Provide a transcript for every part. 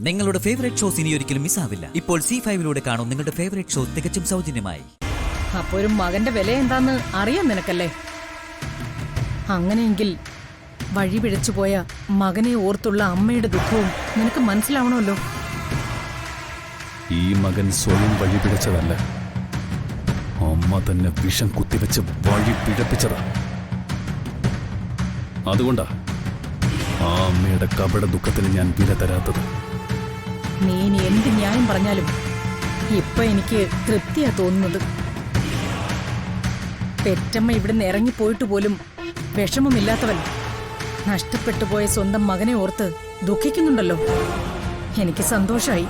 നിങ്ങളുടെ favourite shows ഇനി ഒരിക്കലും മിസ്സാവില്ല. ഇപ്പോൾ C5 കാണും നിങ്ങളുടെ ഫേവറേറ്റ് ഷോ തികച്ചും സൗജന്യമായി. അപ്പൊ ഒരു മകന്റെ വില എന്താന്ന് അറിയാം നിനക്കല്ലേ? അങ്ങനെയെങ്കിൽ വഴി പിഴച്ചുപോയ മകനെ ഓർത്തുള്ള അമ്മയുടെ ദുഃഖവും നിനക്ക് മനസ്സിലാവണമല്ലോ. ഈ മകൻ സ്വയം വഴി പിഴച്ചതല്ല, അമ്മ തന്നെ വിഷം കുത്തിവെച്ച് വഴി പിഴപ്പിച്ചതാ. അതുകൊണ്ടാ ആ അമ്മയുടെ കപട ദുഃഖത്തിന് ഞാൻ വില തരാത്തത്. നീ ഇനി എന്ത് ന്യായം പറഞ്ഞാലും ഇപ്പൊ എനിക്ക് തൃപ്തിയാ തോന്നുന്നത്. പെറ്റമ്മ ഇവിടുന്ന് ഇറങ്ങിപ്പോയിട്ട് പോലും വിഷമമില്ലാത്തവൻ നഷ്ടപ്പെട്ടു പോയ സ്വന്തം മകനെ ഓർത്ത് ദുഃഖിക്കുന്നുണ്ടല്ലോ. എനിക്ക് സന്തോഷമായി.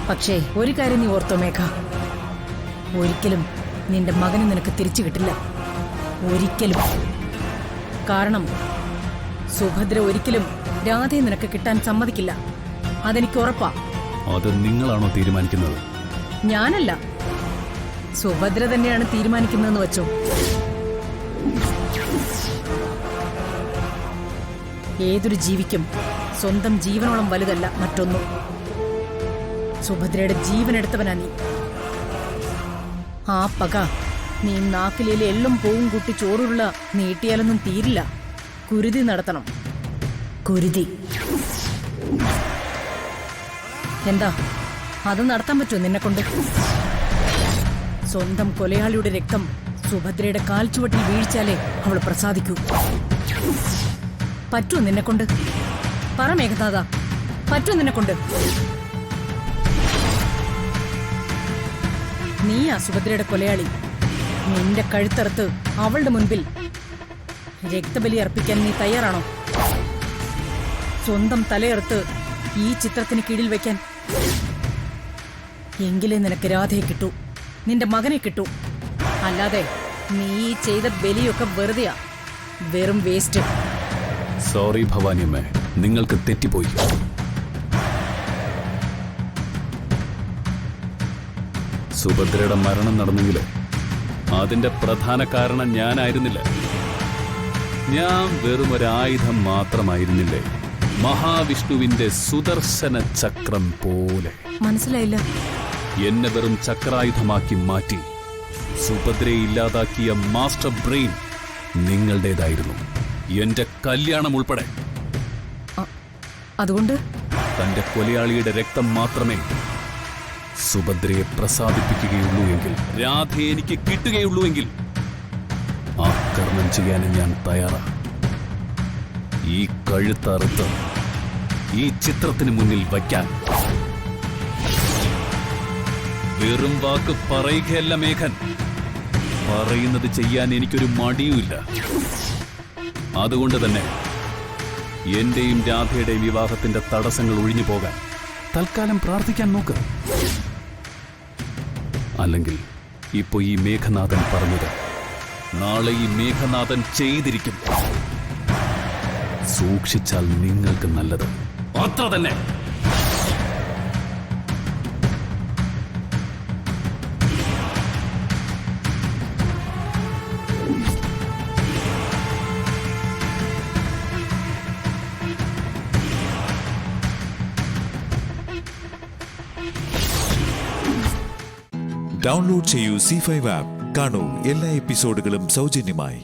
പക്ഷേ ഒരു കാര്യം നീ ഓർത്തോ മേഘ, ഒരിക്കലും നിന്റെ മകനെ നിനക്ക് തിരിച്ചു കിട്ടില്ല. ഒരിക്കലും. കാരണം സുഭദ്ര ഒരിക്കലും രാധയെ നിനക്ക് കിട്ടാൻ സമ്മതിക്കില്ല. അതെനിക്ക് ഉറപ്പാ. അത് നിങ്ങളാണോ തീരുമാനിക്കുന്നത്? ഞാനല്ല, സുഭദ്ര തന്നെയാണ് തീരുമാനിക്കുന്നതെന്ന് വെച്ചോ. ഏതൊരു ജീവിക്കും സ്വന്തം ജീവനോളം വലുതല്ല മറ്റൊന്നും. സുഭദ്രയുടെ ജീവനെടുത്തവനാ നീ. ആ പക നീ നാക്കിലെ എള്ളും പൂവും കൂട്ടി ചോറുള്ള നീട്ടിയാലൊന്നും തീരില്ല. കുരുതി നടത്തണം, കുരുതി. എന്താ അത് നടത്താൻ പറ്റുമോ നിന്നെ കൊണ്ട്? സ്വന്തം കൊലയാളിയുടെ രക്തം സുഭദ്രയുടെ കാൽച്ചുവട്ടിൽ വീഴ്ചാലേ അവൾ പ്രസാദിക്കൂ. പറ്റുമോ നിന്നെ കൊണ്ട്? പറ മേഘനാഥ, പറ്റുമോ നിന്നെ കൊണ്ട്? നീയാ സുഭദ്രയുടെ കൊലയാളി. നിന്റെ കഴുത്തറുത്ത് അവളുടെ മുൻപിൽ രക്തബലി അർപ്പിക്കാൻ നീ തയ്യാറാണോ? സ്വന്തം തലയെറുത്ത് ഈ ചിത്രത്തിന് കീഴിൽ വെക്കാൻ? എങ്കിലേ നിനക്ക് രാധയെ കിട്ടൂ, നിന്റെ മകനെ കിട്ടൂ. അല്ലാതെ നീ ചെയ്ത ബലിയൊക്കെ വെറുതെയാ, വെറും വേസ്റ്റ്. സോറി ഭവാനിയമ്മേ, നിങ്ങൾക്ക് തെറ്റിപ്പോയി. സുഭദ്രയുടെ മരണം നടന്നെങ്കിൽ അതിന്റെ പ്രധാന കാരണം ഞാനായിരുന്നില്ല. ഞാൻ വെറും ഒരായുധം മാത്രമായിരുന്നില്ലേ, മഹാവിഷ്ണുവിന്റെ സുദർശന ചക്രം പോലെ. മനസ്സിലായില്ല. എന്നെ വെറും ചക്രായുധമാക്കി മാറ്റി സുഭദ്രയെ ഇല്ലാതാക്കിയ മാസ്റ്റർ ബ്രെയിൻ നിങ്ങളുടേതായിരുന്നു, എന്റെ കല്യാണം ഉൾപ്പെടെ. അതുകൊണ്ട് തന്റെ കൊലയാളിയുടെ രക്തം മാത്രമേ സുഭദ്രയെ പ്രസാദിപ്പിക്കുകയുള്ളൂ എങ്കിൽ, രാധയെ എനിക്ക് കിട്ടുകയുള്ളൂ എങ്കിൽ ആ കർമ്മം ചെയ്യാനും ഞാൻ തയ്യാറാ. ഈ കഴുത്തറുത്ത് ഈ ചിത്രത്തിന് മുന്നിൽ വയ്ക്കാൻ. വെറും വാക്ക് പറയുകയല്ല മേഘൻ, പറയുന്നത് ചെയ്യാൻ എനിക്കൊരു മടിയുമില്ല. അതുകൊണ്ട് തന്നെ എന്റെയും രാധയുടെയും വിവാഹത്തിന്റെ തടസ്സങ്ങൾ ഒഴിഞ്ഞു പോകാൻ തൽക്കാലം പ്രാർത്ഥിക്കാൻ നോക്ക്. അല്ലെങ്കിൽ ഇപ്പോ ഈ മേഘനാഥൻ പറഞ്ഞത് നാളെ ഈ മേഘനാഥൻ ചെയ്തിരിക്കും. സൂക്ഷിച്ചാൽ നിങ്ങൾക്ക് നല്ലത്. അത്ര തന്നെ. ഡൗൺലോഡ് ചെയ്യൂ C5 ആപ്പ്. കാണൂ എല്ലാ എപ്പിസോഡുകളും സൗജന്യമായി.